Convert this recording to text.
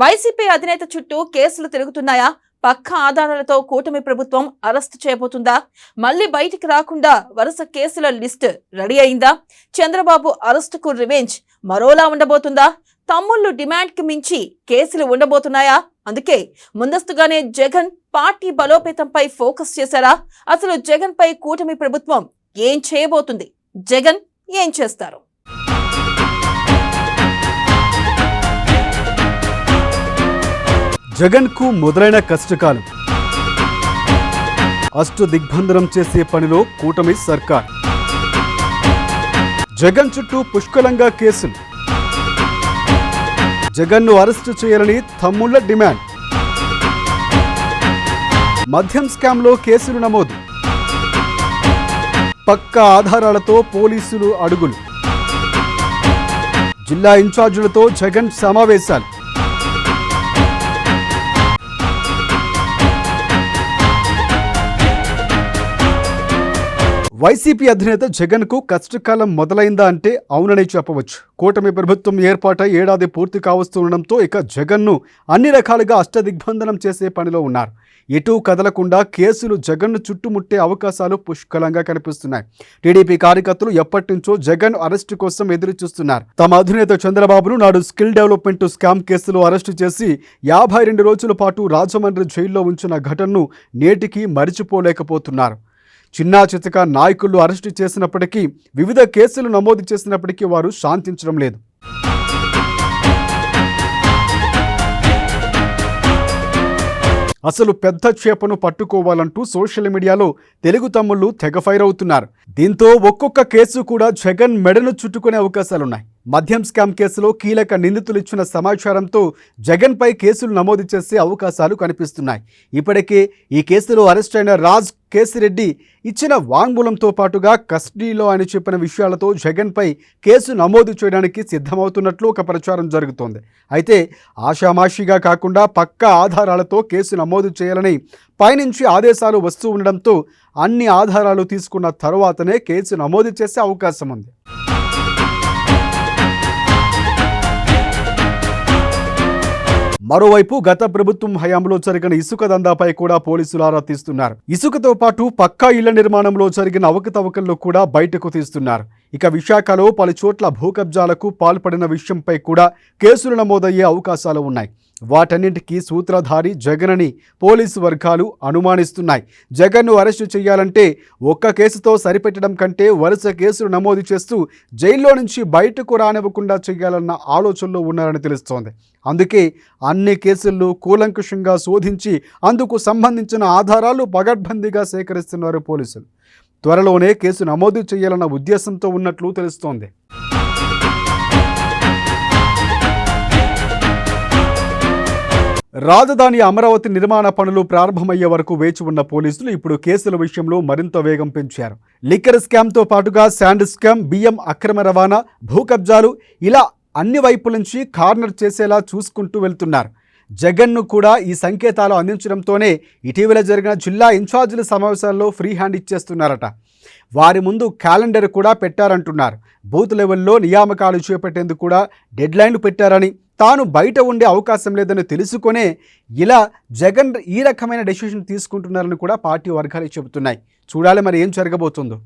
YCP అధినేత చుట్టూ కేసులు తిరుగుతున్నాయా? పక్కా ఆధారాలతో కూటమి ప్రభుత్వం అరెస్టు చేయబోతుందా? మళ్లీ బయటికి రాకుండా వరుస కేసుల లిస్ట్ రెడీ అయిందా? చంద్రబాబు అరెస్టుకు రివెంజ్ మరోలా ఉండబోతుందా? తమ్ముళ్లు డిమాండ్ కి మించి కేసులు ఉండబోతున్నాయా? అందుకే ముందస్తుగానే జగన్ పార్టీ బలోపేతంపై ఫోకస్ చేశారా? అసలు జగన్ పై కూటమి ప్రభుత్వం ఏం చేయబోతుంది? జగన్ ఏం చేస్తారు? జగన్ కు మొదలైన కష్టకాలం. అష్టు దిగ్బంధనం చేసే పనిలో కూటమి సర్కార్. జగన్ చుట్టూ పుష్కలంగా కేసులు. జగన్ను అరెస్టు చేయాలని తమ్ముళ్ల డిమాండ్. మద్యం స్కామ్లో కేసులు నమోదు. పక్కా ఆధారాలతో పోలీసులు అడుగులు. జిల్లా ఇన్ఛార్జీలతో జగన్ సమావేశాలు. వైసీపీ అధినేత జగన్ కు కష్టకాలం మొదలైందా అంటే అవుననే చెప్పవచ్చు. కూటమి ప్రభుత్వం ఏర్పాటై ఏడాది పూర్తి కావస్తుండడంతో ఇక జగన్ను అన్ని రకాలుగా అష్టదిగ్బంధనం చేసే పనిలో ఉన్నారు. ఎటూ కదలకుండా కేసులు జగన్ను చుట్టుముట్టే అవకాశాలు పుష్కలంగా కనిపిస్తున్నాయి. టీడీపీ కార్యకర్తలు ఎప్పటి నుంచో జగన్ అరెస్టు కోసం ఎదురు చూస్తున్నారు. తమ అధినేత చంద్రబాబును నాడు స్కిల్ డెవలప్మెంట్ స్కామ్ కేసులో అరెస్టు చేసి 52 రోజుల పాటు రాజమండ్రి జైల్లో ఉంచిన ఘటనను నేటికి మరిచిపోలేకపోతున్నారు. చిన్నా చితక నాయకులు అరెస్టు చేసినప్పటికీ, వివిధ కేసులు నమోదు చేసినప్పటికీ వారు శాంతించడం లేదు. అసలు పెద్ద చేపను పట్టుకోవాలంటూ సోషల్ మీడియాలో తెలుగు తమ్ముళ్లు తెగ ఫైర్ అవుతున్నారు. దీంతో ఒక్కొక్క కేసు కూడా జగన్ మెడను చుట్టుకునే అవకాశాలున్నాయి. మద్యం స్కామ్ కేసులో కీలక నిందితులు ఇచ్చిన సమాచారంతో జగన్ పై కేసులు నమోదు చేసే అవకాశాలు కనిపిస్తున్నాయి. ఇప్పటికే ఈ కేసులో అరెస్ట్ అయిన రాజ్ కేసిరెడ్డి ఇచ్చిన వాంగ్మూలంతో పాటుగా కస్టడీలో ఆయన చెప్పిన విషయాలతో జగన్ పై కేసు నమోదు చేయడానికి సిద్ధమవుతున్నట్లు ఒక ప్రచారం జరుగుతోంది. అయితే ఆషామాషిగా కాకుండా పక్కా ఆధారాలతో కేసు నమోదు చేయాలని పైనుంచి ఆదేశాలు వస్తూ ఉండడంతో అన్ని ఆధారాలు తీసుకున్న తరువాతనే కేసు నమోదు చేసే అవకాశం ఉంది. మరోవైపు గత ప్రభుత్వం హయాంలో జరిగిన ఇసుక దందాపై కూడా పోలీసులు ఆరా తీస్తున్నారు. ఇసుకతో పాటు పక్కా ఇళ్ల నిర్మాణంలో జరిగిన అవకతవకల్లో కూడా బయటకు తీస్తున్నారు. ఇక విశాఖలో పలు చోట్ల భూకబ్జాలకు పాల్పడిన విషయంపై కూడా కేసులు నమోదయ్యే అవకాశాలు ఉన్నాయి. వాటన్నింటికీ సూత్రధారి జగన్ అని పోలీసు వర్గాలు అనుమానిస్తున్నాయి. జగన్ను అరెస్టు చేయాలంటే ఒక్క కేసుతో సరిపెట్టడం కంటే వరుస కేసులు నమోదు చేస్తూ జైల్లో నుంచి బయటకు రానివ్వకుండా చేయాలన్న ఆలోచనలో ఉన్నారని తెలుస్తోంది. అందుకే అన్ని కేసుల్లో కూలంకషంగా శోధించి అందుకు సంబంధించిన ఆధారాలు పగడ్బందీగా సేకరిస్తున్నారు పోలీసులు. త్వరలోనే కేసు నమోదు చేయాలన్న ఉద్దేశంతో ఉన్నట్లు తెలుస్తోంది. రాజధాని అమరావతి నిర్మాణ పనులు ప్రారంభమయ్యే వరకు వేచి ఉన్న పోలీసులు ఇప్పుడు కేసుల విషయంలో మరింత వేగం పెంచారు. లిక్కర్ స్కామ్తో పాటుగా శాండ్ స్కామ్, బియ్యం అక్రమ రవాణా, భూ కబ్జాలు ఇలా అన్ని వైపుల నుంచి కార్నర్ చేసేలా చూసుకుంటూ వెళ్తున్నారు. జగన్ను కూడా ఈ సంకేతాలు అందించడంతోనే ఇటీవల జరిగిన జిల్లా ఇన్ఛార్జీల సమావేశాల్లో ఫ్రీ హ్యాండ్ ఇచ్చేస్తున్నారట. వారి ముందు క్యాలెండర్ కూడా పెట్టారంటున్నారు. బూత్ లెవెల్లో నియామకాలు చేపట్టేందుకు కూడా డెడ్లైన్లు పెట్టారని, తాను బయట ఉండే అవకాశం లేదని తెలుసుకునే ఇలా జగన్ ఈ రకమైన డెసిషన్ తీసుకుంటున్నారని కూడా పార్టీ వర్గాలు చెబుతున్నాయి. చూడాలి మరి ఏం జరగబోతుందో.